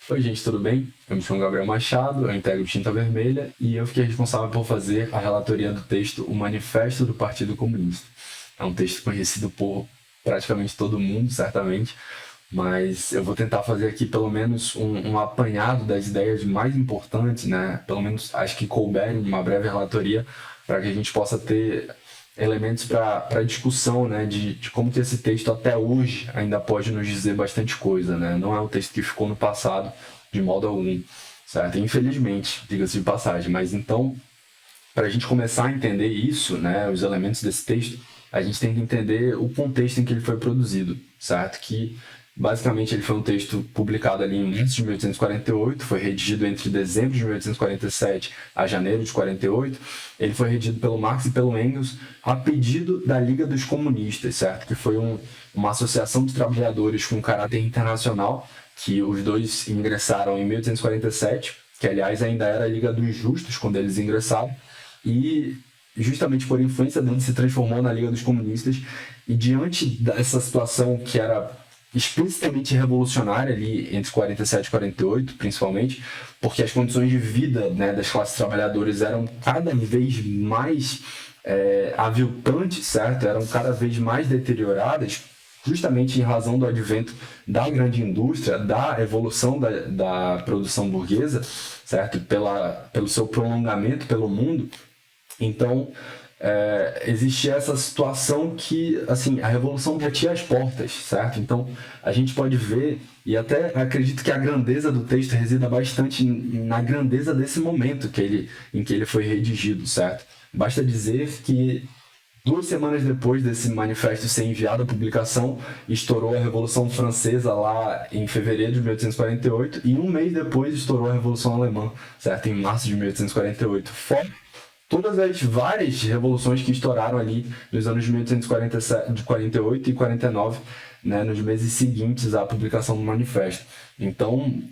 Oi, gente, tudo bem? Eu me chamo Gabriel Machado, eu integro o Tinta Vermelha e eu fiquei responsável por fazer a relatoria do texto O Manifesto do Partido Comunista. É um texto conhecido por praticamente todo mundo, certamente, mas eu vou tentar fazer aqui pelo menos um apanhado das ideias mais importantes, né? Pelo menos acho que couberem uma breve relatoria para que a gente possa ter elementos para discussão, né, de como que esse texto até hoje ainda pode nos dizer bastante coisa, né? Não é um texto que ficou no passado de modo algum, certo? Infelizmente, diga-se de passagem. Mas então, para a gente começar a entender isso, né, os elementos desse texto, a gente tem que entender o contexto em que ele foi produzido, certo? Que basicamente ele foi um texto publicado ali em março de 1848, foi redigido entre dezembro de 1847 a janeiro de 48. Ele foi redigido pelo Marx e pelo Engels a pedido da Liga dos Comunistas, certo? Que foi uma associação de trabalhadores com caráter internacional, que os dois ingressaram em 1847, que aliás ainda era a Liga dos Justos quando eles ingressaram, e justamente por influência dele se transformou na Liga dos Comunistas. E diante dessa situação que era explicitamente revolucionária ali entre 47 e 48, principalmente, porque as condições de vida, né, das classes trabalhadoras eram cada vez mais aviltantes, certo? Eram cada vez mais deterioradas, justamente em razão do advento da grande indústria, da evolução da produção burguesa, certo? Pelo seu prolongamento pelo mundo. Então, existia essa situação que, assim, a revolução batia as portas, certo? Então, a gente pode ver, e até acredito que a grandeza do texto resida bastante na grandeza desse momento em que ele foi redigido, certo? Basta dizer que 2 semanas depois desse manifesto ser enviado à publicação, estourou a Revolução Francesa lá em fevereiro de 1848 e um mês depois estourou a Revolução Alemã, certo? Em março de 1848. Fora todas as várias revoluções que estouraram ali nos anos de 1847, de 48 e 49, né, nos meses seguintes à publicação do manifesto. Então,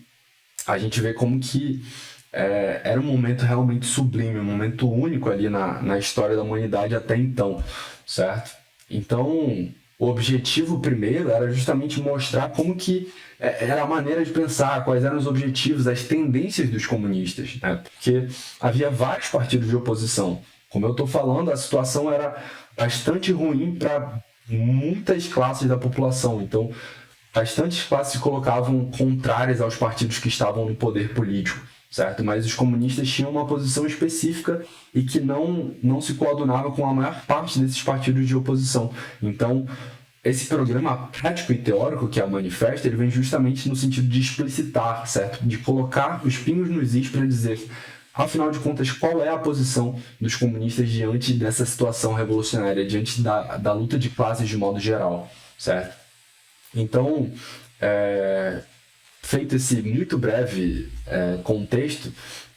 a gente vê como que era um momento realmente sublime, um momento único ali na história da humanidade até então, certo? Então, o objetivo primeiro era justamente mostrar como que era a maneira de pensar, quais eram os objetivos, as tendências dos comunistas, né? Porque havia vários partidos de oposição. Como eu estou falando, a situação era bastante ruim para muitas classes da população. Então, bastantes classes se colocavam contrárias aos partidos que estavam no poder político, certo? Mas os comunistas tinham uma posição específica e que não se coadunava com a maior parte desses partidos de oposição. Então, esse programa prático e teórico, que é o manifesto, ele vem justamente no sentido de explicitar, certo? De colocar os pingos nos is para dizer, afinal de contas, qual é a posição dos comunistas diante dessa situação revolucionária, diante da luta de classes de modo geral, certo? Então, feito esse muito breve contexto,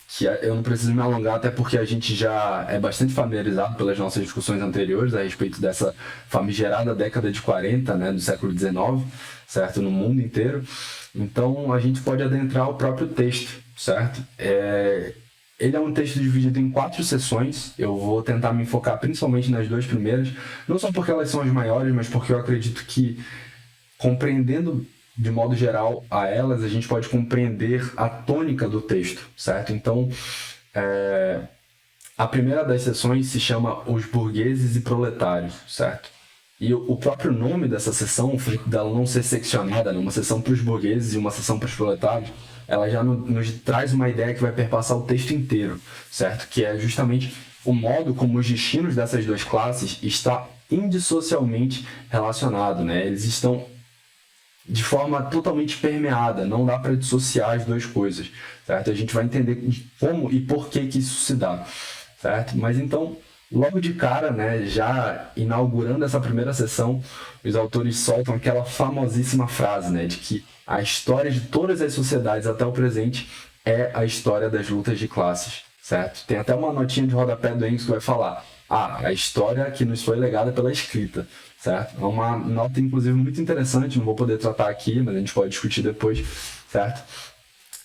que eu não preciso me alongar, até porque a gente já é bastante familiarizado pelas nossas discussões anteriores a respeito dessa famigerada década de 40, né, do século XIX, certo? No mundo inteiro. Então, a gente pode adentrar o próprio texto, certo? Ele é um texto dividido em 4 sessões. Eu vou tentar me focar principalmente nas 2 primeiras, não só porque elas são as maiores, mas porque eu acredito que, compreendendo de modo geral a elas, a gente pode compreender a tônica do texto, certo? Então, a primeira das sessões se chama Os Burgueses e Proletários, certo? E o próprio nome dessa sessão, o fato dela não ser seccionada, né? Uma sessão para os burgueses e uma sessão para os proletários, ela já nos traz uma ideia que vai perpassar o texto inteiro, certo? Que é justamente o modo como os destinos dessas duas classes está indissocialmente relacionado, né? Eles estão de forma totalmente permeada, não dá para dissociar as duas coisas, certo? A gente vai entender como e por que isso se dá, certo? Mas então, logo de cara, né, já inaugurando essa primeira sessão, os autores soltam aquela famosíssima frase, né, de que a história de todas as sociedades até o presente é a história das lutas de classes, certo? Tem até uma notinha de rodapé do Engels que vai falar a história que nos foi legada pela escrita, certo? É uma nota, inclusive, muito interessante, não vou poder tratar aqui, mas a gente pode discutir depois, certo?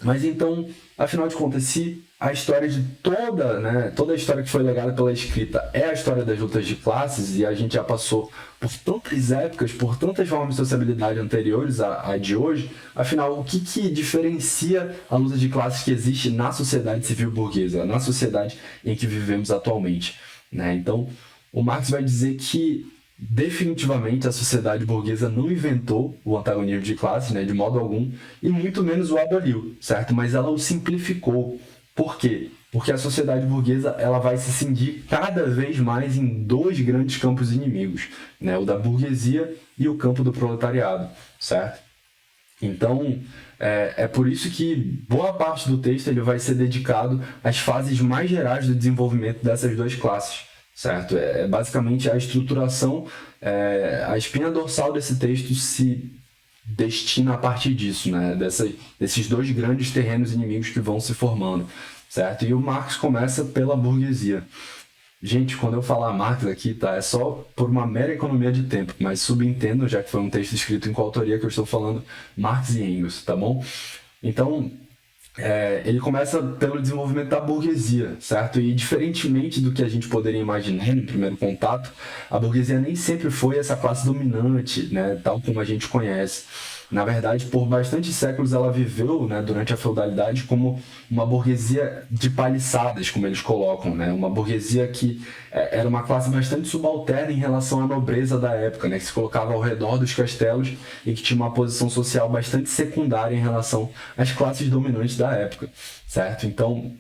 Mas então, afinal de contas, se a história de toda a história que foi legada pela escrita é a história das lutas de classes, e a gente já passou por tantas épocas, por tantas formas de sociabilidade anteriores à de hoje, afinal, o que diferencia a luta de classes que existe na sociedade civil burguesa, na sociedade em que vivemos atualmente, né? Então, o Marx vai dizer que definitivamente a sociedade burguesa não inventou o antagonismo de classe, né, de modo algum, e muito menos o aboliu, certo? Mas ela o simplificou. Por quê? Porque a sociedade burguesa ela vai se cindir cada vez mais em dois grandes campos inimigos, né, o da burguesia e o campo do proletariado, certo? Então, é por isso que boa parte do texto ele vai ser dedicado às fases mais gerais do desenvolvimento dessas duas classes, certo? Basicamente a estruturação, a espinha dorsal desse texto se destina a partir disso, né? Desses dois grandes terrenos inimigos que vão se formando, certo? E o Marx começa pela burguesia. Gente, quando eu falar Marx aqui, tá? É só por uma mera economia de tempo, mas subentendo, já que foi um texto escrito em coautoria, que eu estou falando Marx e Engels, tá bom? Então, ele começa pelo desenvolvimento da burguesia, certo? E diferentemente do que a gente poderia imaginar no primeiro contato, a burguesia nem sempre foi essa classe dominante, né? Tal como a gente conhece. Na verdade, por bastante séculos ela viveu, né, durante a feudalidade como uma burguesia de paliçadas, como eles colocam, né? Uma burguesia que era uma classe bastante subalterna em relação à nobreza da época, né? Que se colocava ao redor dos castelos e que tinha uma posição social bastante secundária em relação às classes dominantes da época, certo? Então,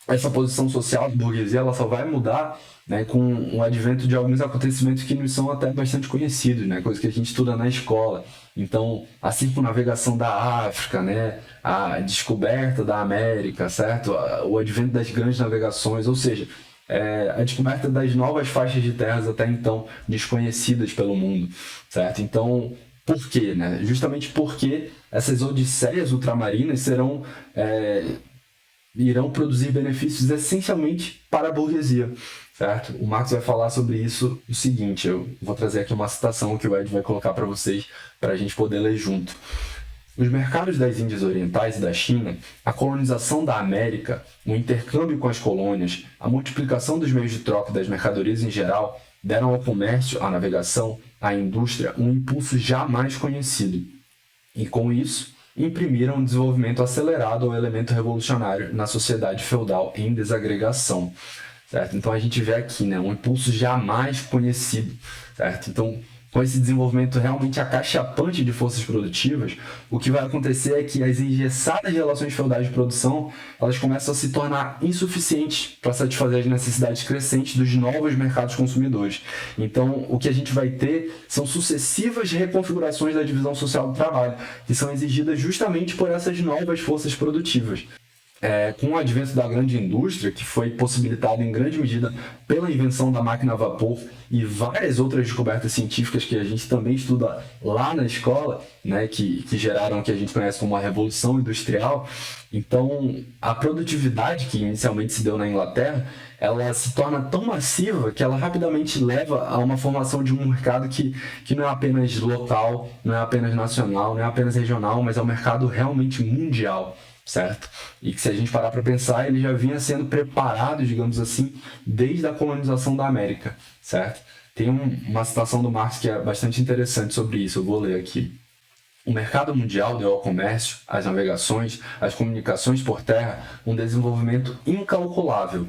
essa posição social da burguesia ela só vai mudar, né, com o advento de alguns acontecimentos que nos são até bastante conhecidos, né, coisa que a gente estuda na escola. Então, a circunnavegação da África, né, a descoberta da América, certo? O advento das grandes navegações, ou seja, a descoberta das novas faixas de terras até então desconhecidas pelo mundo, certo? Então, por quê, né? Justamente porque essas odisseias ultramarinas irão produzir benefícios essencialmente para a burguesia, certo? O Marx vai falar sobre isso o seguinte, eu vou trazer aqui uma citação que o Ed vai colocar para vocês, para a gente poder ler junto. Os mercados das Índias Orientais e da China, a colonização da América, o intercâmbio com as colônias, a multiplicação dos meios de troca das mercadorias em geral, deram ao comércio, à navegação, à indústria um impulso jamais conhecido. E com isso, imprimiram um desenvolvimento acelerado ao elemento revolucionário na sociedade feudal em desagregação, certo? Então a gente vê aqui, né, um impulso jamais conhecido, certo? Então, com esse desenvolvimento realmente acachapante de forças produtivas, o que vai acontecer é que as engessadas relações feudais de produção, elas começam a se tornar insuficientes para satisfazer as necessidades crescentes dos novos mercados consumidores. Então, o que a gente vai ter são sucessivas reconfigurações da divisão social do trabalho, que são exigidas justamente por essas novas forças produtivas. Com o advento da grande indústria, que foi possibilitado em grande medida pela invenção da máquina a vapor e várias outras descobertas científicas que a gente também estuda lá na escola, né, que geraram o que a gente conhece como a Revolução Industrial. Então, a produtividade que inicialmente se deu na Inglaterra, ela se torna tão massiva que ela rapidamente leva a uma formação de um mercado que não é apenas local, não é apenas nacional, não é apenas regional, mas é um mercado realmente mundial, certo? E que se a gente parar para pensar, ele já vinha sendo preparado, digamos assim, desde a colonização da América, certo? Tem uma citação do Marx que é bastante interessante sobre isso, eu vou ler aqui. O mercado mundial deu ao comércio, às navegações, às comunicações por terra, um desenvolvimento incalculável.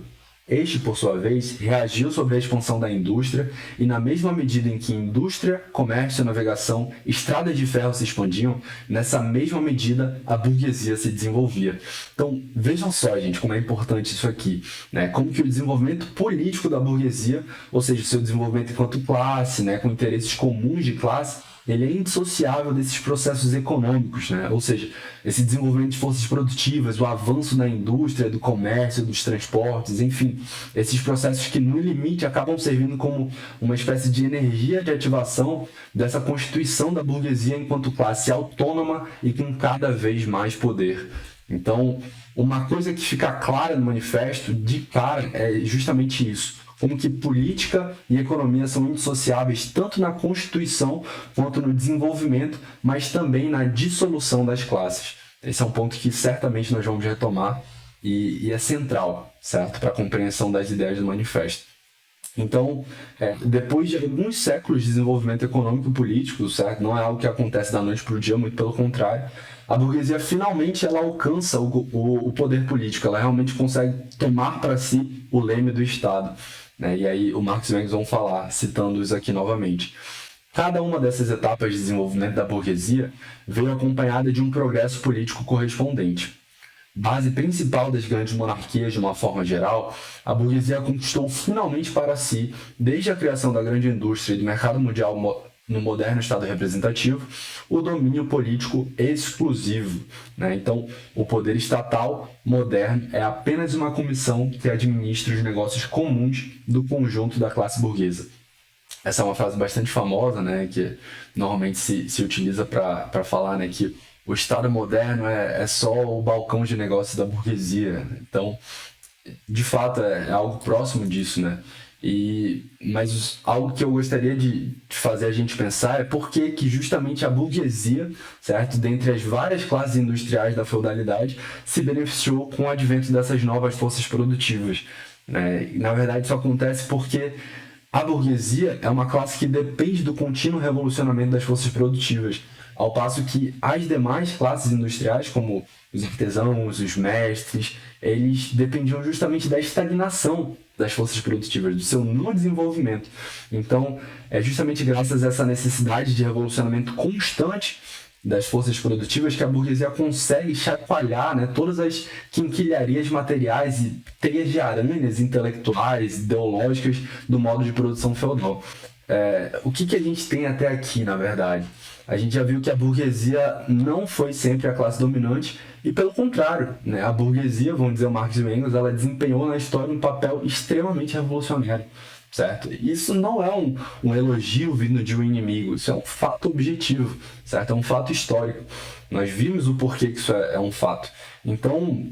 Este, por sua vez, reagiu sobre a expansão da indústria e, na mesma medida em que indústria, comércio, navegação, estradas de ferro se expandiam, nessa mesma medida a burguesia se desenvolvia. Então, vejam só, gente, como é importante isso aqui, né? Como que o desenvolvimento político da burguesia, ou seja, o seu desenvolvimento enquanto classe, né, com interesses comuns de classe, ele é indissociável desses processos econômicos, né? Ou seja, esse desenvolvimento de forças produtivas, o avanço da indústria, do comércio, dos transportes, enfim, esses processos que no limite acabam servindo como uma espécie de energia de ativação dessa constituição da burguesia enquanto classe autônoma e com cada vez mais poder. Então, uma coisa que fica clara no manifesto de cara é justamente isso. Como que política e economia são indissociáveis tanto na constituição quanto no desenvolvimento, mas também na dissolução das classes, Esse é um ponto que certamente nós vamos retomar e é central, certo, para a compreensão das ideias do manifesto. Então, depois de alguns séculos de desenvolvimento econômico e político, certo? Não é algo que acontece da noite para o dia, muito pelo contrário, a burguesia finalmente ela alcança o poder político, ela realmente consegue tomar para si o leme do Estado, né? E aí o Marx e o Engels vão falar, citando-os aqui novamente. Cada uma dessas etapas de desenvolvimento da burguesia veio acompanhada de um progresso político correspondente. Base principal das grandes monarquias de uma forma geral, a burguesia conquistou finalmente para si, desde a criação da grande indústria e do mercado mundial no moderno Estado representativo, o domínio político exclusivo, né? Então, o poder estatal moderno é apenas uma comissão que administra os negócios comuns do conjunto da classe burguesa. Essa é uma frase bastante famosa, né, que normalmente se utiliza para falar, né, que o Estado moderno é só o balcão de negócios da burguesia. Então, de fato, é algo próximo disso, né? Mas algo que eu gostaria de fazer a gente pensar é por que justamente a burguesia, certo, dentre as várias classes industriais da feudalidade, se beneficiou com o advento dessas novas forças produtivas, né? E, na verdade, isso acontece porque a burguesia é uma classe que depende do contínuo revolucionamento das forças produtivas, ao passo que as demais classes industriais, como os artesãos, os mestres, eles dependiam justamente da estagnação das forças produtivas, do seu não desenvolvimento. Então, é justamente graças a essa necessidade de revolucionamento constante das forças produtivas que a burguesia consegue chacoalhar, né, todas as quinquilharias materiais e teias de aranhas intelectuais, ideológicas do modo de produção feudal. O que a gente tem até aqui, na verdade? A gente já viu que a burguesia não foi sempre a classe dominante e, pelo contrário, né, a burguesia, vamos dizer o Marx e o Engels, ela desempenhou na história um papel extremamente revolucionário. Certo? Isso não é um elogio vindo de um inimigo, isso é um fato objetivo, certo? É um fato histórico. Nós vimos o porquê que isso é um fato. Então,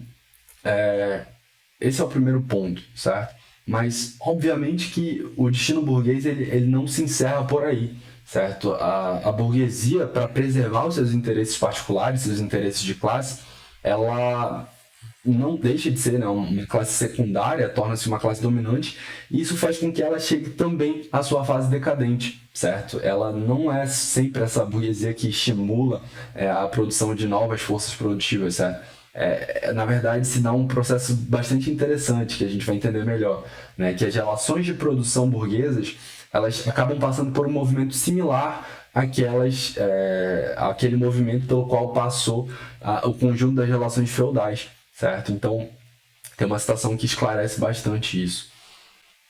esse é o primeiro ponto, certo? Mas, obviamente que o destino burguês ele não se encerra por aí, certo? A burguesia, para preservar os seus interesses particulares, seus interesses de classe, ela não deixa de ser, né, uma classe secundária, torna-se uma classe dominante, e isso faz com que ela chegue também à sua fase decadente, certo? Ela não é sempre essa burguesia que estimula a produção de novas forças produtivas, certo? Na verdade, se dá um processo bastante interessante, que a gente vai entender melhor, né? Que as relações de produção burguesas, elas acabam passando por um movimento similar àquele movimento pelo qual passou o conjunto das relações feudais, certo? Então, tem uma citação que esclarece bastante isso.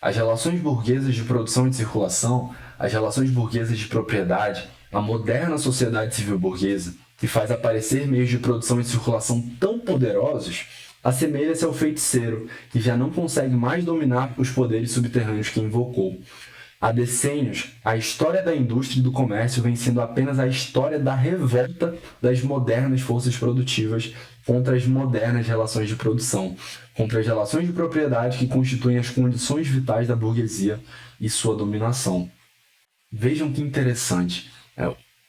As relações burguesas de produção e de circulação, as relações burguesas de propriedade, a moderna sociedade civil burguesa, que faz aparecer meios de produção e circulação tão poderosos, assemelha-se ao feiticeiro, que já não consegue mais dominar os poderes subterrâneos que invocou. Há decênios, a história da indústria e do comércio vem sendo apenas a história da revolta das modernas forças produtivas contra as modernas relações de produção, contra as relações de propriedade que constituem as condições vitais da burguesia e sua dominação. Vejam que interessante.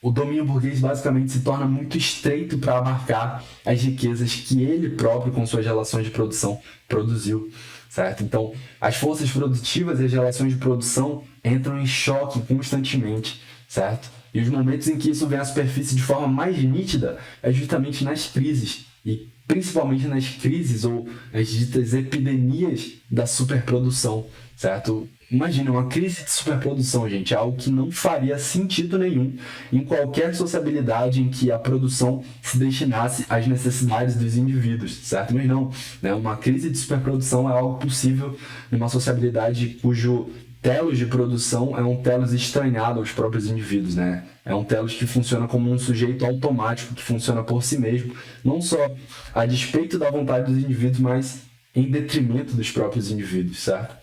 O domínio burguês basicamente se torna muito estreito para abarcar as riquezas que ele próprio, com suas relações de produção, produziu. Certo? Então, as forças produtivas e as relações de produção entram em choque constantemente, certo? E os momentos em que isso vem à superfície de forma mais nítida é justamente nas crises, e principalmente nas crises ou as ditas epidemias da superprodução, certo? Imagina, uma crise de superprodução, gente, é algo que não faria sentido nenhum em qualquer sociabilidade em que a produção se destinasse às necessidades dos indivíduos, certo? Mas não, né? Uma crise de superprodução é algo possível numa sociabilidade cujo telos de produção é um telos estranhado aos próprios indivíduos, né? É um telos que funciona como um sujeito automático, que funciona por si mesmo, não só a despeito da vontade dos indivíduos, mas em detrimento dos próprios indivíduos, certo?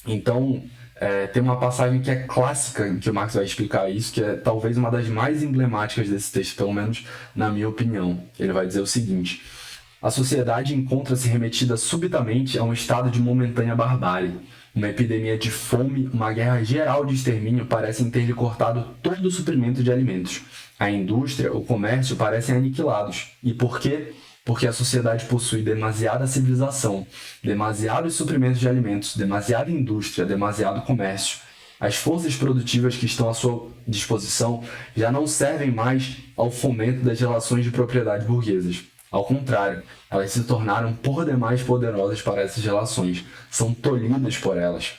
Então, tem uma passagem que é clássica, em que o Marx vai explicar isso, que é talvez uma das mais emblemáticas desse texto, pelo menos na minha opinião. Ele vai dizer o seguinte: a sociedade encontra-se remetida subitamente a um estado de momentânea barbárie. Uma epidemia de fome, uma guerra geral de extermínio parecem ter-lhe cortado todo o suprimento de alimentos. a indústria, o comércio parecem aniquilados. E por quê? Porque a sociedade possui demasiada civilização, demasiados suprimentos de alimentos, demasiada indústria, demasiado comércio. As forças produtivas que estão à sua disposição já não servem mais ao fomento das relações de propriedade burguesas. Ao contrário, elas se tornaram por demais poderosas para essas relações, são tolhidas por elas.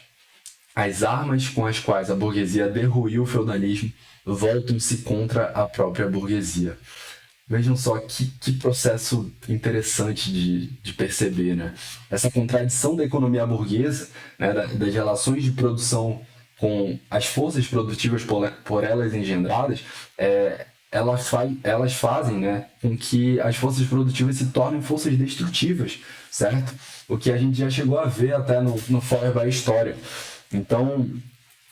As armas com as quais a burguesia derruiu o feudalismo voltam-se contra a própria burguesia. Vejam só que processo interessante de perceber, né? Essa contradição da economia burguesa, né, das relações de produção com as forças produtivas por elas engendradas, elas fazem, né, com que as forças produtivas se tornem forças destrutivas, certo? O que a gente já chegou a ver até no Feuerbach História. Então,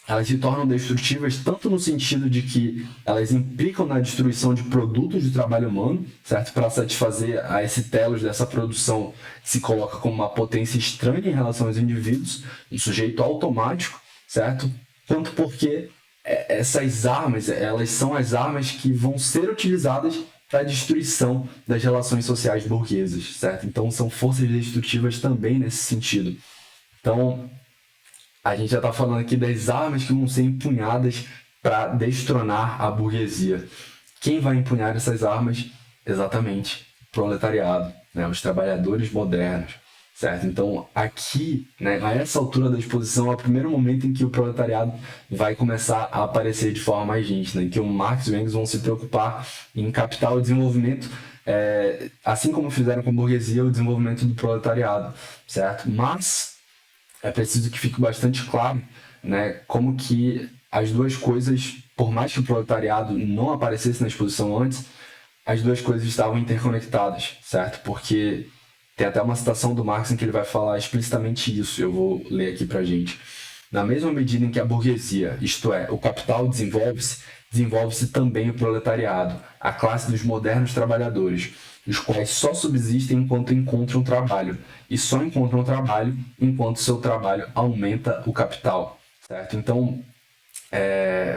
elas se tornam destrutivas tanto no sentido de que elas implicam na destruição de produtos de trabalho humano, certo? Para satisfazer a esse telos dessa produção que se coloca como uma potência estranha em relação aos indivíduos, um sujeito automático, certo? Tanto porque essas armas, elas são as armas que vão ser utilizadas para a destruição das relações sociais burguesas, certo? Então são forças destrutivas também nesse sentido. Então, a gente já está falando aqui das armas que vão ser empunhadas para destronar a burguesia. Quem vai empunhar essas armas? Exatamente, o proletariado, né? Os trabalhadores modernos, certo? Então, aqui, né, a essa altura da exposição, é o primeiro momento em que o proletariado vai começar a aparecer de forma mais nítida, em que o Marx e o Engels vão se preocupar em captar o desenvolvimento, assim como fizeram com a burguesia, o desenvolvimento do proletariado, certo? Mas é preciso que fique bastante claro, né, como que as duas coisas, por mais que o proletariado não aparecesse na exposição antes, as duas coisas estavam interconectadas, certo? Porque tem até uma citação do Marx em que ele vai falar explicitamente isso, eu vou ler aqui pra gente. Na mesma medida em que a burguesia, isto é, o capital desenvolve-se também o proletariado, a classe dos modernos trabalhadores, os quais só subsistem enquanto encontram trabalho, e só encontram trabalho enquanto seu trabalho aumenta o capital, certo? Então,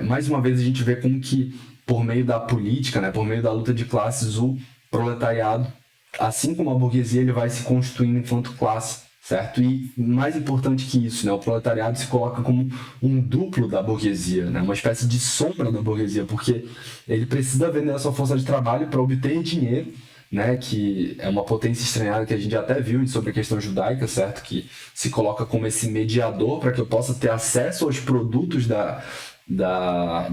mais uma vez a gente vê como que, por meio da política, né, por meio da luta de classes, o proletariado, assim como a burguesia, ele vai se constituindo enquanto classe, certo? E mais importante que isso, né, o proletariado se coloca como um duplo da burguesia, né, uma espécie de sombra da burguesia, porque ele precisa vender a sua força de trabalho para obter dinheiro, né, que é uma potência estranhada que a gente até viu sobre a questão judaica, certo? Que se coloca como esse mediador para que eu possa ter acesso aos produtos da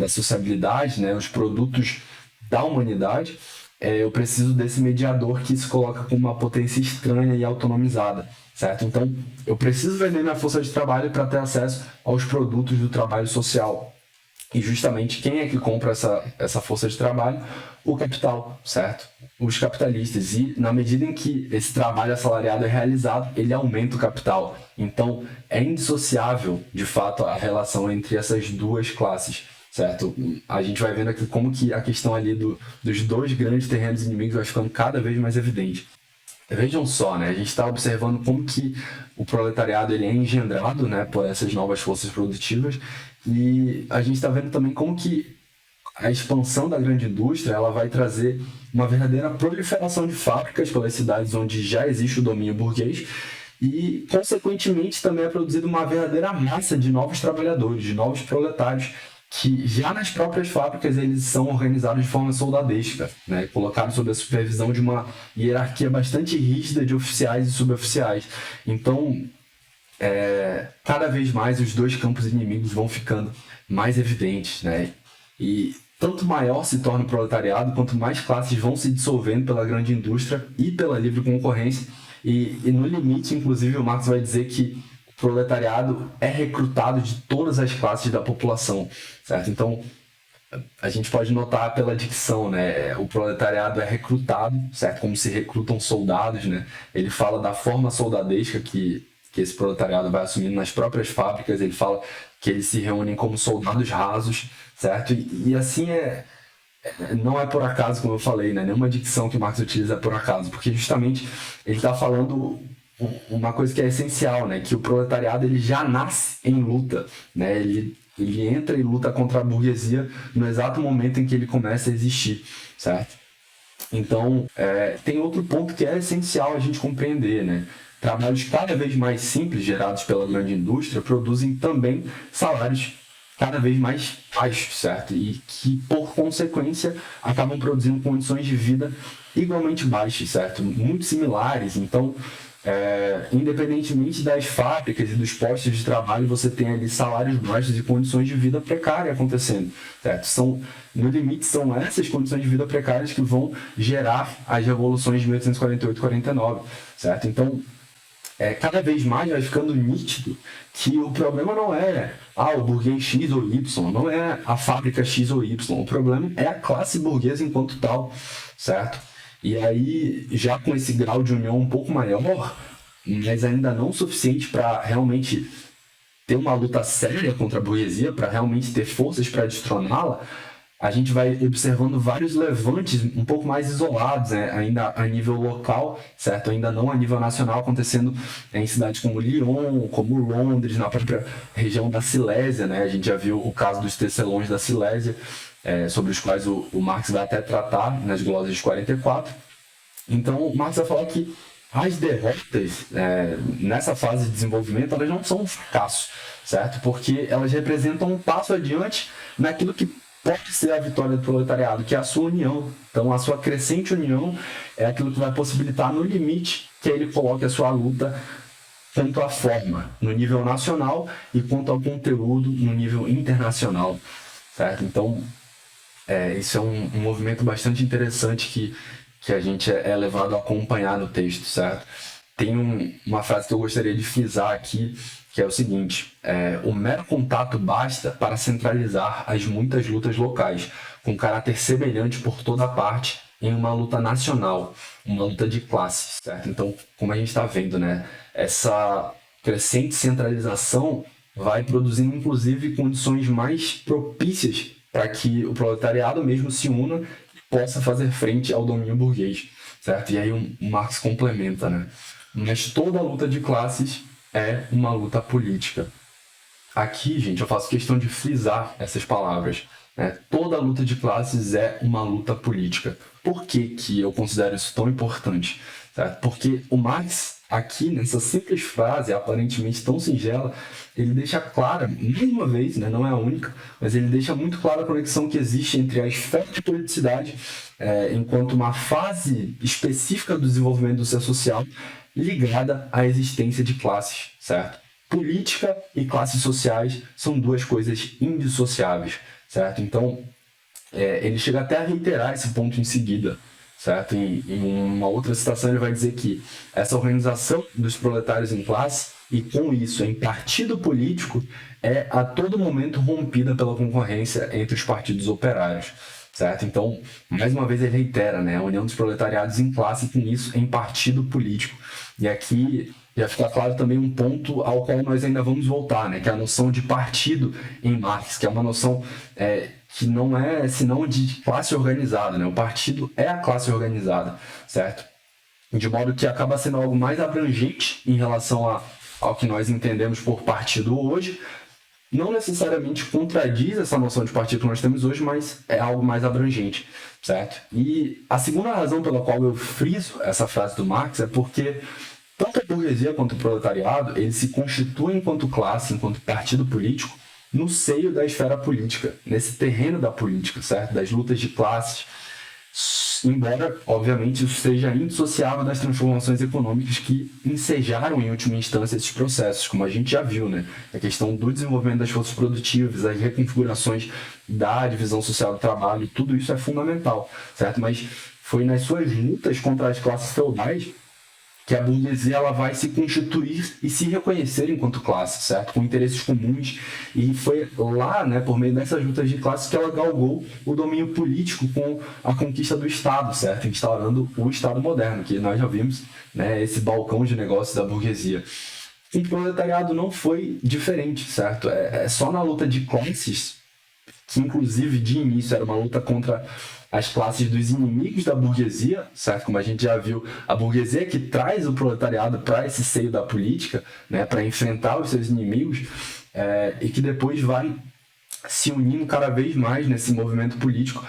sociabilidade, né, os produtos da humanidade. Eu preciso desse mediador que se coloca como uma potência estranha e autonomizada, certo? Então, eu preciso vender minha força de trabalho para ter acesso aos produtos do trabalho social. E justamente quem é que compra essa força de trabalho? O capital, certo? Os capitalistas. E na medida em que esse trabalho assalariado é realizado, ele aumenta o capital. Então, é indissociável, de fato, a relação entre essas duas classes, certo? A gente vai vendo aqui como que a questão ali dos dois grandes terrenos inimigos vai ficando cada vez mais evidente. Vejam só, né? A gente está observando como que o proletariado ele é engendrado, né, por essas novas forças produtivas, e a gente está vendo também como que a expansão da grande indústria ela vai trazer uma verdadeira proliferação de fábricas pelas cidades onde já existe o domínio burguês e, consequentemente, também é produzida uma verdadeira massa de novos trabalhadores, de novos proletários, que já nas próprias fábricas eles são organizados de forma soldadesca, né, colocados sob a supervisão de uma hierarquia bastante rígida de oficiais e suboficiais. Então, cada vez mais os dois campos inimigos vão ficando mais evidentes, né? E tanto maior se torna o proletariado, quanto mais classes vão se dissolvendo pela grande indústria e pela livre concorrência. E no limite, inclusive, o Marx vai dizer que o proletariado é recrutado de todas as classes da população, certo? Então, a gente pode notar pela dicção, né? O proletariado é recrutado, certo? Como se recrutam soldados, né? Ele fala da forma soldadesca que esse proletariado vai assumindo nas próprias fábricas. Ele fala que eles se reúnem como soldados rasos, certo? E assim não é por acaso, como eu falei, né? Nenhuma dicção que Marx utiliza é por acaso, porque justamente ele está falando uma coisa que é essencial, né? Que o proletariado ele já nasce em luta, né? Ele Ele entra e luta contra a burguesia no exato momento em que ele começa a existir, certo? Então, tem outro ponto que é essencial a gente compreender, né? Trabalhos cada vez mais simples gerados pela grande indústria produzem também salários cada vez mais baixos, certo? E que, por consequência, acabam produzindo condições de vida igualmente baixas, certo? Muito similares. Então, independentemente das fábricas e dos postos de trabalho, você tem ali salários baixos e condições de vida precárias acontecendo, certo? No limite, são essas condições de vida precárias que vão gerar as revoluções de 1848 e 49, certo? Então, cada vez mais vai ficando nítido que o problema não é o burguês X ou Y, não é a fábrica X ou Y, o problema é a classe burguesa enquanto tal, certo? E aí, já com esse grau de união um pouco maior, mas ainda não suficiente para realmente ter uma luta séria contra a burguesia, para realmente ter forças para destroná-la, a gente vai observando vários levantes um pouco mais isolados, né? Ainda a nível local, certo? Ainda não a nível nacional, acontecendo em cidades como Lyon, como Londres, na própria região da Silésia, né? A gente já viu o caso dos tecelões da Silésia, sobre os quais o Marx vai até tratar nas glosas de 44. Então, o Marx vai falar que as derrotas nessa fase de desenvolvimento, elas não são um fracasso, certo? Porque elas representam um passo adiante naquilo que pode ser a vitória do proletariado, que é a sua união. Então, a sua crescente união é aquilo que vai possibilitar, no limite, que ele coloque a sua luta quanto à forma, no nível nacional, e quanto ao conteúdo, no nível internacional, certo? Então, isso é um movimento bastante interessante que a gente é levado a acompanhar no texto, certo? Tem uma frase que eu gostaria de frisar aqui, que é o seguinte: o mero contato basta para centralizar as muitas lutas locais, com caráter semelhante por toda parte, em uma luta nacional, uma luta de classes, certo? Então, como a gente está vendo, né, essa crescente centralização vai produzindo, inclusive, condições mais propícias para que o proletariado mesmo se una e possa fazer frente ao domínio burguês, certo? E aí o Marx complementa, né? Mas toda luta de classes é uma luta política. Aqui, gente, eu faço questão de frisar essas palavras, né? Toda luta de classes é uma luta política. Por que eu considero isso tão importante? Certo? Porque o Marx, aqui, nessa simples frase, aparentemente tão singela, ele deixa clara, mais uma vez, né, não é a única, mas ele deixa muito clara a conexão que existe entre a esfera de politicidade, enquanto uma fase específica do desenvolvimento do ser social, ligada à existência de classes, certo? Política e classes sociais são duas coisas indissociáveis, certo? Então, ele chega até a reiterar esse ponto em seguida, certo? Em uma outra citação ele vai dizer que essa organização dos proletários em classe, e com isso em partido político, é a todo momento rompida pela concorrência entre os partidos operários, certo? Então, mais uma vez ele reitera, né, a união dos proletariados em classe, com isso em partido político. E aqui já fica claro também um ponto ao qual nós ainda vamos voltar, né, que é a noção de partido em Marx, que é uma noção que não é senão de classe organizada, né? O partido é a classe organizada, certo? De modo que acaba sendo algo mais abrangente em relação ao que nós entendemos por partido hoje. Não necessariamente contradiz essa noção de partido que nós temos hoje, mas é algo mais abrangente, certo? E a segunda razão pela qual eu friso essa frase do Marx é porque tanto a burguesia quanto o proletariado, eles se constituem enquanto classe, enquanto partido político, no seio da esfera política, nesse terreno da política, certo? Das lutas de classes, embora, obviamente, isso seja indissociável das transformações econômicas que ensejaram, em última instância, esses processos, como a gente já viu, né? A questão do desenvolvimento das forças produtivas, as reconfigurações da divisão social do trabalho, tudo isso é fundamental, certo? Mas foi nas suas lutas contra as classes feudais que a burguesia ela vai se constituir e se reconhecer enquanto classe, certo? Com interesses comuns. E foi lá, né, por meio dessas lutas de classe, que ela galgou o domínio político com a conquista do Estado, certo? Instaurando o Estado moderno, que nós já vimos, né, esse balcão de negócios da burguesia. O proletariado não foi diferente, certo? É só na luta de classes, que inclusive de início era uma luta contra as classes dos inimigos da burguesia, certo? Como a gente já viu, a burguesia que traz o proletariado para esse seio da política, né, para enfrentar os seus inimigos, e que depois vai se unindo cada vez mais nesse movimento político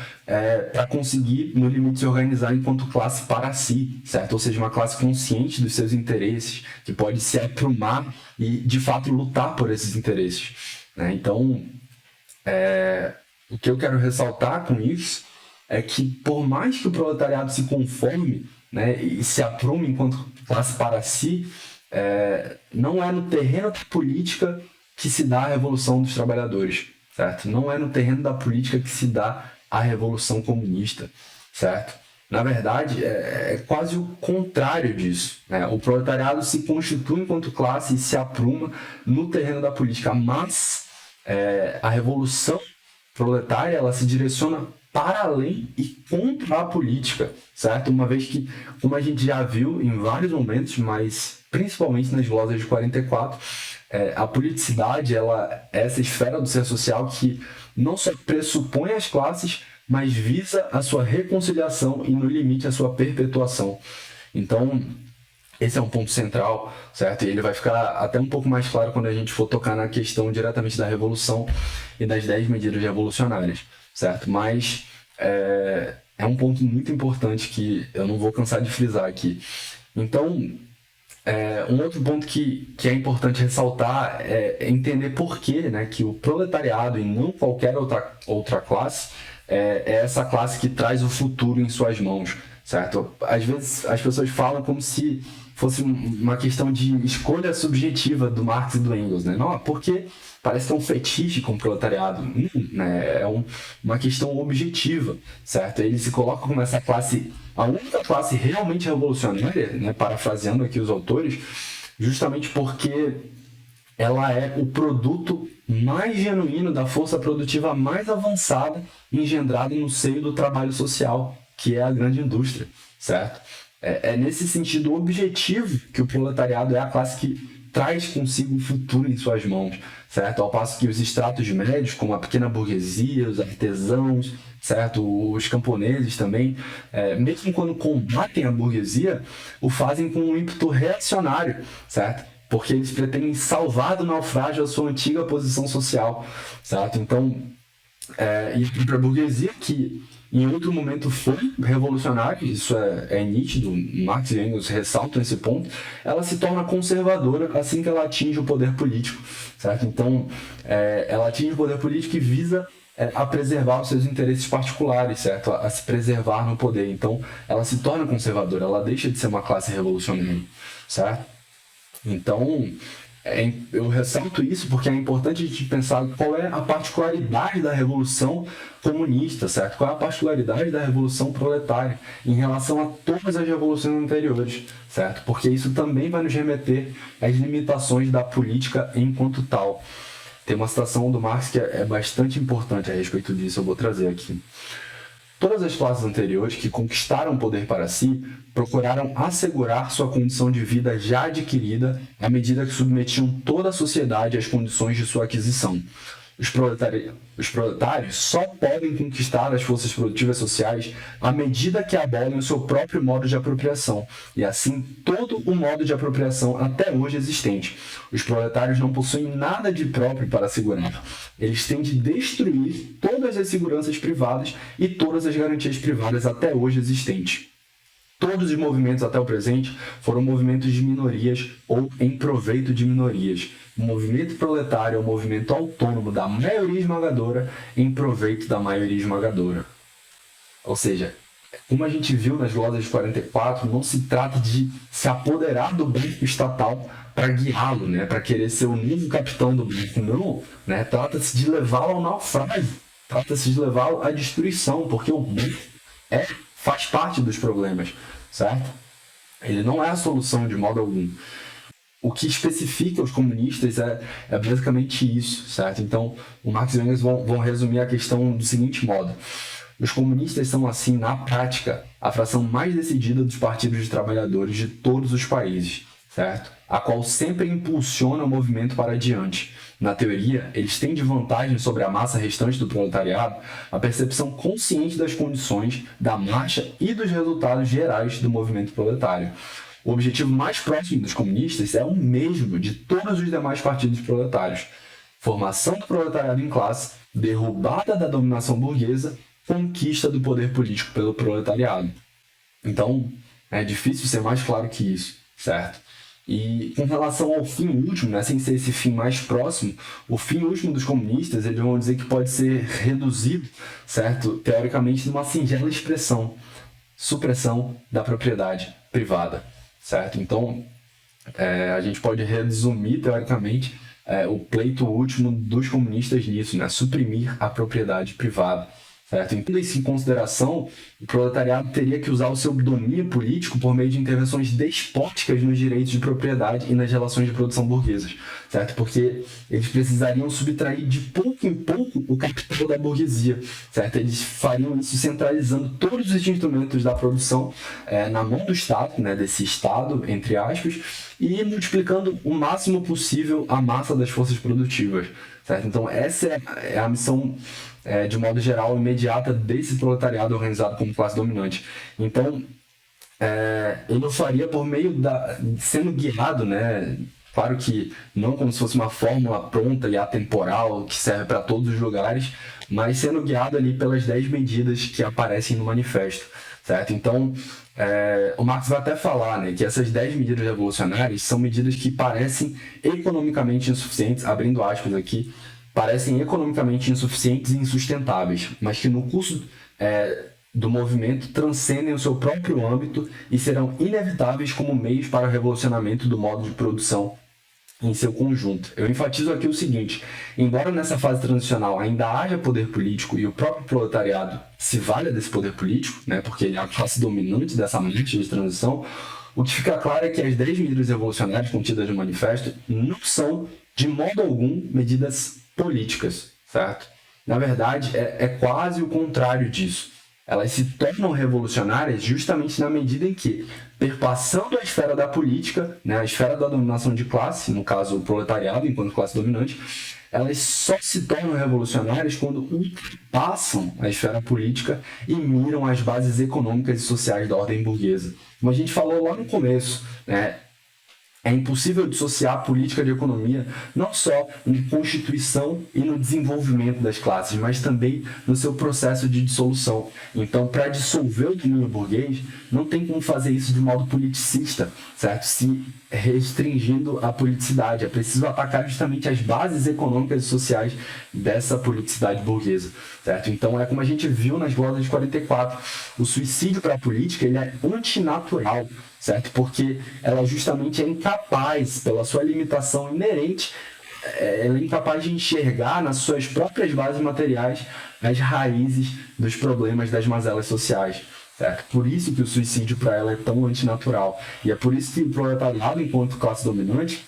para conseguir, no limite, se organizar enquanto classe para si, certo? Ou seja, uma classe consciente dos seus interesses, que pode se aprumar e, de fato, lutar por esses interesses, né? Então, o que eu quero ressaltar com isso é que, por mais que o proletariado se conforme, né, e se aprume enquanto classe para si, não é no terreno da política que se dá a revolução dos trabalhadores, certo? Não é no terreno da política que se dá a revolução comunista, certo? Na verdade, é quase o contrário disso, né? O proletariado se constitui enquanto classe e se apruma no terreno da política, mas a revolução proletária, ela se direciona para além e contra a política, certo? Uma vez que, como a gente já viu em vários momentos, mas principalmente nas glosas de 44, a politicidade, ela é essa esfera do ser social que não só pressupõe as classes, mas visa a sua reconciliação e, no limite, a sua perpetuação. Então, esse é um ponto central, certo? E ele vai ficar até um pouco mais claro quando a gente for tocar na questão diretamente da Revolução e das 10 medidas revolucionárias, certo? Mas é um ponto muito importante que eu não vou cansar de frisar aqui. Então, um outro ponto que é importante ressaltar é entender por que, né, que o proletariado e não qualquer outra classe é essa classe que traz o futuro em suas mãos, certo? Às vezes as pessoas falam como se fosse uma questão de escolha subjetiva do Marx e do Engels, né? Não, porque parece que é um fetiche com o proletariado, né? É uma questão objetiva, certo? Ele se coloca como essa classe, a única classe realmente revolucionária, né? Parafraseando aqui os autores, justamente porque ela é o produto mais genuíno da força produtiva mais avançada engendrada no seio do trabalho social, que é a grande indústria, certo? É nesse sentido objetivo que o proletariado é a classe que traz consigo o futuro em suas mãos, certo? Ao passo que os estratos médios, como a pequena burguesia, os artesãos, certo? Os camponeses também, mesmo quando combatem a burguesia, o fazem com um ímpeto reacionário, certo? Porque eles pretendem salvar do naufrágio a sua antiga posição social, certo? Então, e para a burguesia, que em outro momento foi revolucionária, isso é nítido, Marx e Engels ressaltam esse ponto, ela se torna conservadora assim que ela atinge o poder político, certo? Então, ela atinge o poder político e visa a preservar os seus interesses particulares, certo? A se preservar no poder. Então, ela se torna conservadora, ela deixa de ser uma classe revolucionária, certo? Então, eu ressalto isso porque é importante a gente pensar qual é a particularidade da Revolução Comunista, certo? Qual é a particularidade da Revolução Proletária em relação a todas as revoluções anteriores, certo? Porque isso também vai nos remeter às limitações da política enquanto tal. Tem uma citação do Marx que é bastante importante a respeito disso, eu vou trazer aqui. Todas as classes anteriores que conquistaram poder para si procuraram assegurar sua condição de vida já adquirida à medida que submetiam toda a sociedade às condições de sua aquisição. Os proletários só podem conquistar as forças produtivas sociais à medida que abolem o seu próprio modo de apropriação, e assim todo o modo de apropriação até hoje existente. Os proletários não possuem nada de próprio para assegurar. Eles têm de destruir todas as seguranças privadas e todas as garantias privadas até hoje existentes. Todos os movimentos até o presente foram movimentos de minorias ou em proveito de minorias. O movimento proletário é um movimento autônomo da maioria esmagadora em proveito da maioria esmagadora. Ou seja, como a gente viu nas glosas de 44, não se trata de se apoderar do banco estatal para guiá-lo, né, para querer ser o novo capitão do banco. Não, né, trata-se de levá-lo ao naufrágio, trata-se de levá-lo à destruição, porque o banco faz parte dos problemas, certo? Ele não é a solução de modo algum. O que especifica os comunistas é basicamente isso, certo? Então, o Marx e o Engels vão resumir a questão do seguinte modo. Os comunistas são, assim, na prática, a fração mais decidida dos partidos de trabalhadores de todos os países, certo? A qual sempre impulsiona o movimento para adiante. Na teoria, eles têm de vantagem sobre a massa restante do proletariado a percepção consciente das condições, da marcha e dos resultados gerais do movimento proletário. O objetivo mais próximo dos comunistas é o mesmo de todos os demais partidos proletários: formação do proletariado em classe derrubada da dominação burguesa, conquista do poder político pelo proletariado. Então, é difícil ser mais claro que isso, certo? E com relação ao fim último, né, sem ser esse fim mais próximo, o fim último dos comunistas, eles vão dizer que pode ser reduzido, certo? Teoricamente, numa singela expressão: supressão da propriedade privada, certo? Então, a gente pode resumir, teoricamente, o pleito último dos comunistas nisso, né? Suprimir a propriedade privada. Certo? Tendo isso em consideração, o proletariado teria que usar o seu domínio político por meio de intervenções despóticas nos direitos de propriedade e nas relações de produção burguesas, certo? Porque eles precisariam subtrair de pouco em pouco o capital da burguesia, certo? Eles fariam isso centralizando todos os instrumentos da produção na mão do Estado, né, desse Estado, entre aspas, e multiplicando o máximo possível a massa das forças produtivas, certo? Então essa é a missão, de modo geral, imediata desse proletariado organizado como classe dominante. Então, ele o faria por meio sendo guiado, né? Claro que não como se fosse uma fórmula pronta e atemporal que serve para todos os lugares, mas sendo guiado ali pelas 10 medidas que aparecem no manifesto, certo? Então, o Marx vai até falar, né, que essas 10 medidas revolucionárias são medidas que parecem economicamente insuficientes, abrindo aspas aqui, parecem economicamente insuficientes e insustentáveis, mas que no curso do movimento transcendem o seu próprio âmbito e serão inevitáveis como meios para o revolucionamento do modo de produção em seu conjunto. Eu enfatizo aqui o seguinte: embora nessa fase transicional ainda haja poder político e o próprio proletariado se valha desse poder político, né, porque ele é a classe dominante dessa marcha de transição, o que fica claro é que as 10 medidas revolucionárias contidas no manifesto não são, de modo algum, medidas políticas, certo? Na verdade, é quase o contrário disso. Elas se tornam revolucionárias justamente na medida em que, perpassando a esfera da política, né, a esfera da dominação de classe, no caso o proletariado enquanto classe dominante, elas só se tornam revolucionárias quando ultrapassam a esfera política e miram as bases econômicas e sociais da ordem burguesa. Como a gente falou lá no começo, né, é impossível dissociar a política de economia não só na constituição e no desenvolvimento das classes, mas também no seu processo de dissolução. Então, para dissolver o domínio burguês, não tem como fazer isso de modo politicista, certo? Se restringindo a politicidade. É preciso atacar justamente as bases econômicas e sociais dessa politicidade burguesa, certo? Então, é como a gente viu nas glosas de 44. O suicídio para a política ele é antinatural, certo? Porque ela justamente é incapaz, pela sua limitação inerente, ela é incapaz de enxergar nas suas próprias bases materiais as raízes dos problemas das mazelas sociais, certo? Por isso que o suicídio para ela é tão antinatural. E é por isso que o proletariado, enquanto classe dominante,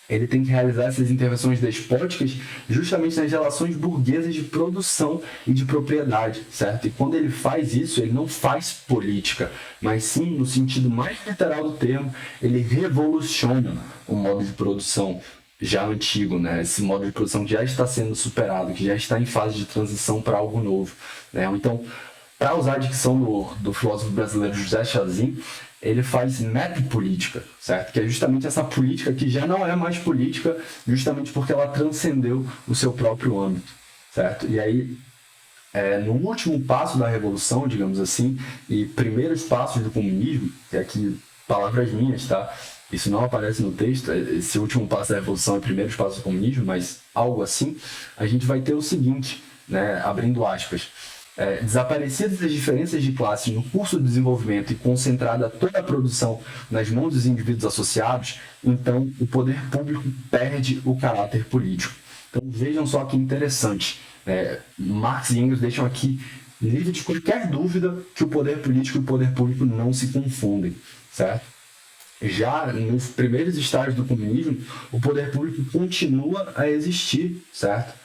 ele tem que realizar essas intervenções despóticas justamente nas relações burguesas de produção e de propriedade, certo? E quando ele faz isso, ele não faz política, mas sim, no sentido mais literal do termo, ele revoluciona o modo de produção já antigo, né? Esse modo de produção que já está sendo superado, que já está em fase de transição para algo novo, né? Então, para usar a dicção do filósofo brasileiro José Chazin, ele faz metapolítica, certo? Que é justamente essa política que já não é mais política, justamente porque ela transcendeu o seu próprio âmbito, certo? E aí, no último passo da revolução, digamos assim, e primeiros passos do comunismo, que aqui, palavras minhas, tá? Isso não aparece no texto, esse último passo da revolução é primeiros passos do comunismo, mas algo assim, a gente vai ter o seguinte, né? Abrindo aspas. Desaparecidas as diferenças de classe no curso do desenvolvimento e concentrada toda a produção nas mãos dos indivíduos associados, então o poder público perde o caráter político. Então vejam só que interessante. Marx e Engels deixam aqui livre de qualquer dúvida que o poder político e o poder público não se confundem, certo? Já nos primeiros estágios do comunismo, o poder público continua a existir, certo?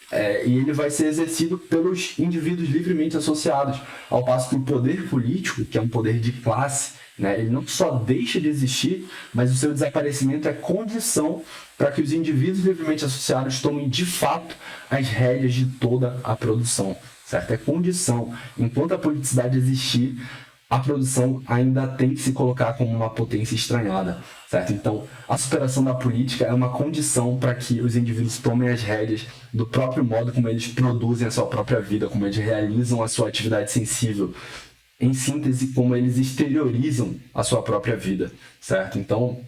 E ele vai ser exercido pelos indivíduos livremente associados, ao passo que o poder político, que é um poder de classe, né, ele não só deixa de existir, mas o seu desaparecimento é condição para que os indivíduos livremente associados tomem de fato as rédeas de toda a produção, certo? É condição. Enquanto a politicidade existir, a produção ainda tem que se colocar como uma potência estranhada, certo? Então, a superação da política é uma condição para que os indivíduos tomem as rédeas do próprio modo como eles produzem a sua própria vida, como eles realizam a sua atividade sensível, em síntese, como eles exteriorizam a sua própria vida, certo? Então,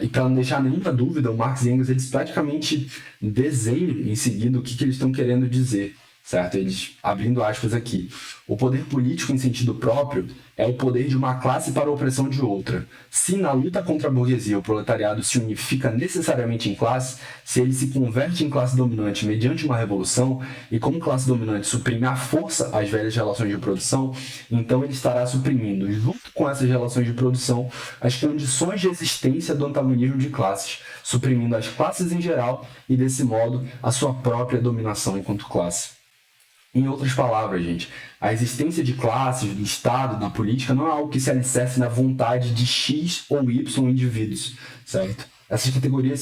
e para não deixar nenhuma dúvida, o Marx e Engels, eles praticamente desenham em seguida o que eles estão querendo dizer, certo? Eles, abrindo aspas aqui, o poder político em sentido próprio é o poder de uma classe para a opressão de outra. Se na luta contra a burguesia o proletariado se unifica necessariamente em classe, se ele se converte em classe dominante mediante uma revolução e como classe dominante suprime à força as velhas relações de produção, então ele estará suprimindo, junto com essas relações de produção, as condições de existência do antagonismo de classes, suprimindo as classes em geral e, desse modo, a sua própria dominação enquanto classe. Em outras palavras, gente, a existência de classes, do Estado, da política, não é algo que se alicerce na vontade de X ou Y indivíduos, certo? Essas categorias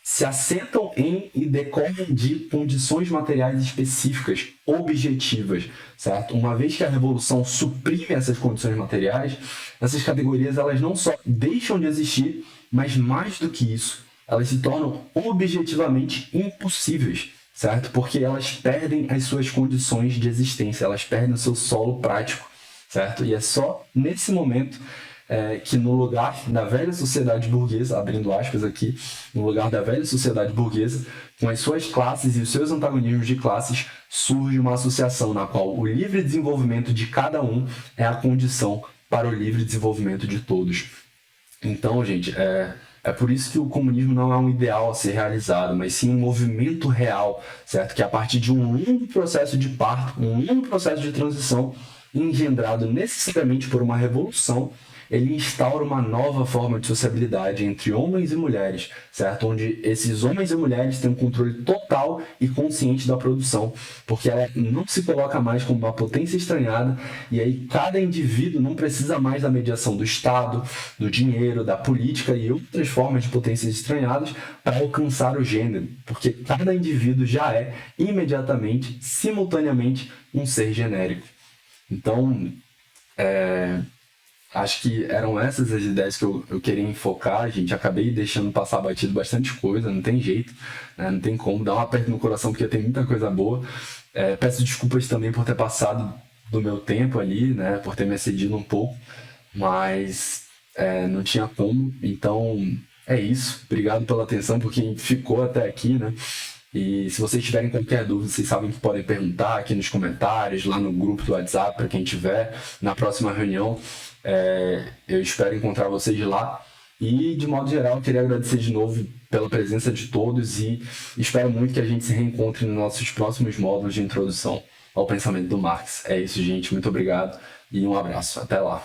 se assentam em e decorrem de condições materiais específicas, objetivas, certo? Uma vez que a revolução suprime essas condições materiais, essas categorias elas não só deixam de existir, mas mais do que isso, elas se tornam objetivamente impossíveis, certo? Porque elas perdem as suas condições de existência, elas perdem o seu solo prático, certo? E é só nesse momento que no lugar da velha sociedade burguesa, abrindo aspas aqui, no lugar da velha sociedade burguesa, com as suas classes e os seus antagonismos de classes, surge uma associação na qual o livre desenvolvimento de cada um é a condição para o livre desenvolvimento de todos. Então, gente, é por isso que o comunismo não é um ideal a ser realizado, mas sim um movimento real, certo? Que a partir de um longo processo de parto, um longo processo de transição, engendrado necessariamente por uma revolução, ele instaura uma nova forma de sociabilidade entre homens e mulheres, certo? Onde esses homens e mulheres têm um controle total e consciente da produção, porque ela não se coloca mais como uma potência estranhada, e aí cada indivíduo não precisa mais da mediação do Estado, do dinheiro, da política e outras formas de potências estranhadas para alcançar o gênero, porque cada indivíduo já é imediatamente, simultaneamente, um ser genérico. Então, acho que eram essas as ideias que eu queria enfocar, gente. Acabei deixando passar batido bastante coisa, não tem jeito, né? Não tem como, dá um aperto no coração porque tem muita coisa boa. Peço desculpas também por ter passado do meu tempo ali, né? Por ter me excedido um pouco, mas não tinha como. Então é isso, obrigado pela atenção por quem ficou até aqui, né? E se vocês tiverem qualquer dúvida, vocês sabem que podem perguntar aqui nos comentários, lá no grupo do WhatsApp, para quem tiver, na próxima reunião. Eu espero encontrar vocês lá. E, de modo geral, eu queria agradecer de novo pela presença de todos e espero muito que a gente se reencontre nos nossos próximos módulos de introdução ao pensamento do Marx. É isso, gente. Muito obrigado e um abraço. Até lá.